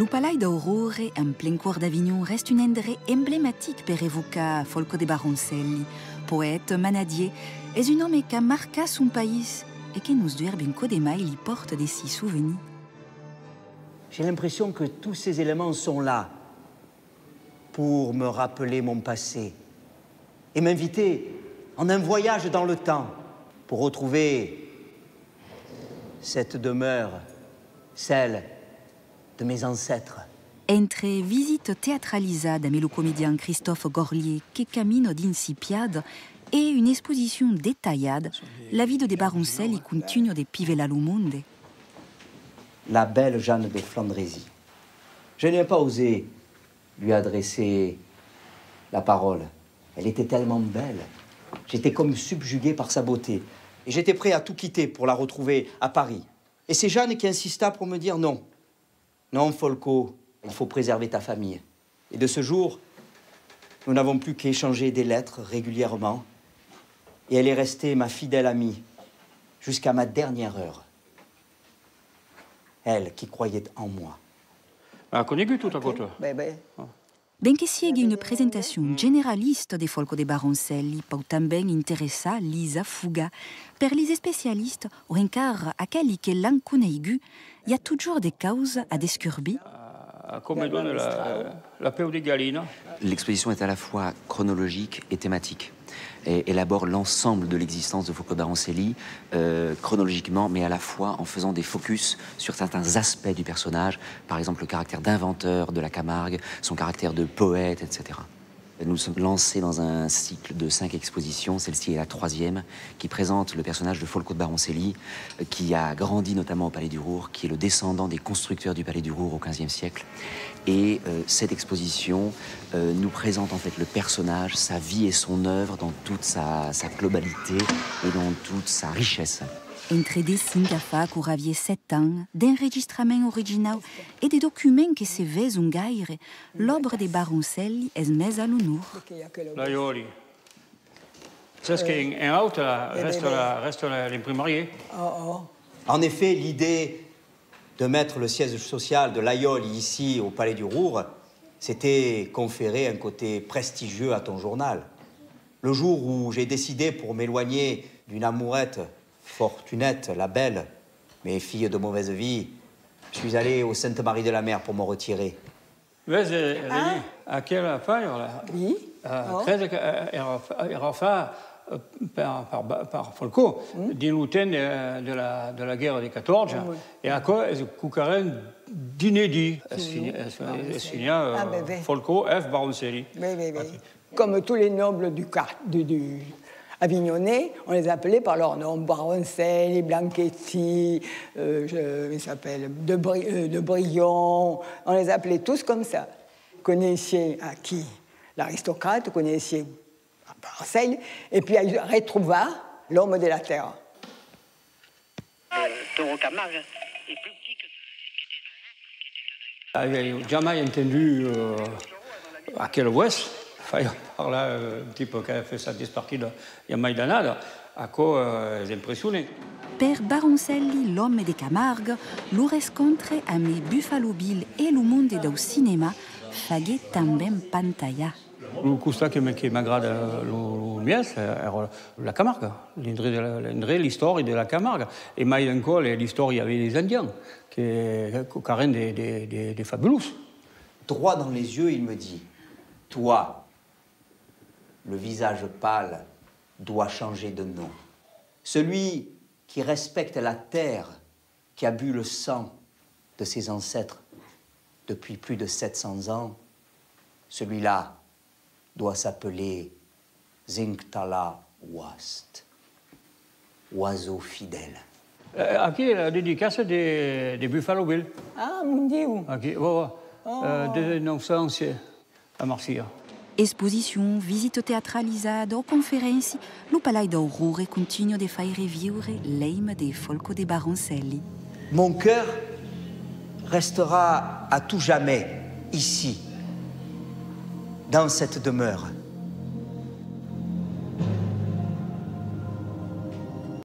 Le Palais d'Aurore, en plein cœur d'Avignon, reste un endroit emblématique pour évoquer Folco de Baroncelli, poète, manadier, est un homme qui a marqué son pays et qui nous doit bien qu'au-demain il y porte des si souvenirs. J'ai l'impression que tous ces éléments sont là pour me rappeler mon passé et m'inviter en un voyage dans le temps pour retrouver cette demeure, celle de mes ancêtres. Entre visite théâtralisée avec le comédien Christophe Gorlier qui camine d'Incipiade et une exposition détaillée, la vie de Baroncelli continue de pivela le monde. La belle Jeanne de Flandrésie. Je n'ai pas osé lui adresser la parole. Elle était tellement belle. J'étais comme subjugué par sa beauté. Et j'étais prêt à tout quitter pour la retrouver à Paris. Et c'est Jeanne qui insista pour me dire non. Non, Folco, il faut préserver ta famille. Et de ce jour, nous n'avons plus qu'échanger des lettres régulièrement. Et elle est restée ma fidèle amie jusqu'à ma dernière heure. Elle qui croyait en moi. Ha conosciuto tutto? Ben che sia una presentazione generalista di Folco de Baroncelli, può também interessar Lisa Fuga. Per les spécialistes, ou encara a quelli che l'han conegut, il y a toujours des causes à descurber. Come donne la peu di Galina. L'exposition est à la fois chronologique et thématique. Et élabore l'ensemble de l'existence de Folco de Baroncelli, chronologiquement, mais à la fois en faisant des focus sur certains aspects du personnage, par exemple le caractère d'inventeur de la Camargue, son caractère de poète, etc. Nous sommes lancés dans un cycle de 5 expositions, celle-ci est la 3e, qui présente le personnage de Folco de Baroncelli, qui a grandi notamment au Palais du Roure, qui est le descendant des constructeurs du Palais du Roure au XVe siècle. Et cette exposition nous présente en fait le personnage, sa vie et son œuvre dans toute sa globalité et dans toute sa richesse. Entre dessins qu'a fa quand aviez 7 ans, d'enregistrements originaux et des documents que se vesent gaire, l'œuvre de Baroncelli est mise à l'honneur. L'Aioli. C'est ce qu'en auto reste l'imprimerie. En effet, l'idée de mettre le siège social de l'Aïoli ici, au Palais du Roure, c'était conférer un côté prestigieux à ton journal. Le jour où j'ai décidé, pour m'éloigner d'une amourette Fortunette, la belle, mais fille de mauvaise vie, je suis allé au Sainte-Marie-de-la-Mer pour me retirer. Vedi, a quella fare? Oui. Credo che era fa par Folco, din l'uten de la guerre des 14, et à quoi est cucaren d'inédit. Signa Folco F. Baroncelli. Oui. Comme tous les nobles du Avignonnais, on les appelait par leur nom, Baroncelli, Blanchetti, il s'appelle de Brion, on les appelait tous comme ça. Vous connaissiez à qui? L'aristocrate, vous connaissiez à Baroncelli, et puis il retrouva l'homme de la terre. Toro Camargue est plus petit que... J'avais jamais entendu à quel ouest. Par là, un type qui a fait sa dispartie de Yamaidanada, à quoi est impressionné. Per Baroncelli, l'homme de Camargue, le rencontre avec Buffalo Bill et le monde du cinéma faisait também pantalla. Le constat qui m'agrade le mieux, c'est la Camargue, l'histoire de la Camargue. Et mai encore, l'histoire, il y avait les Indiens, qui ont des fabulous. Droit dans les yeux, il me dit, toi, le visage pâle doit changer de nom. Celui qui respecte la terre, qui a bu le sang de ses ancêtres depuis plus de 700 ans, celui-là doit s'appeler Zinktala Wast, oiseau fidèle. À qui est la dédicace des Buffalo Bill? Ah, mon Dieu. Aquí, de 1900 à Marseille. Exposition, visite théâtralisée ou conférences, le Palais d'Aurore continue de faire revivre l'âme de Folco de Baroncelli. Mon cœur restera à tout jamais ici, dans cette demeure.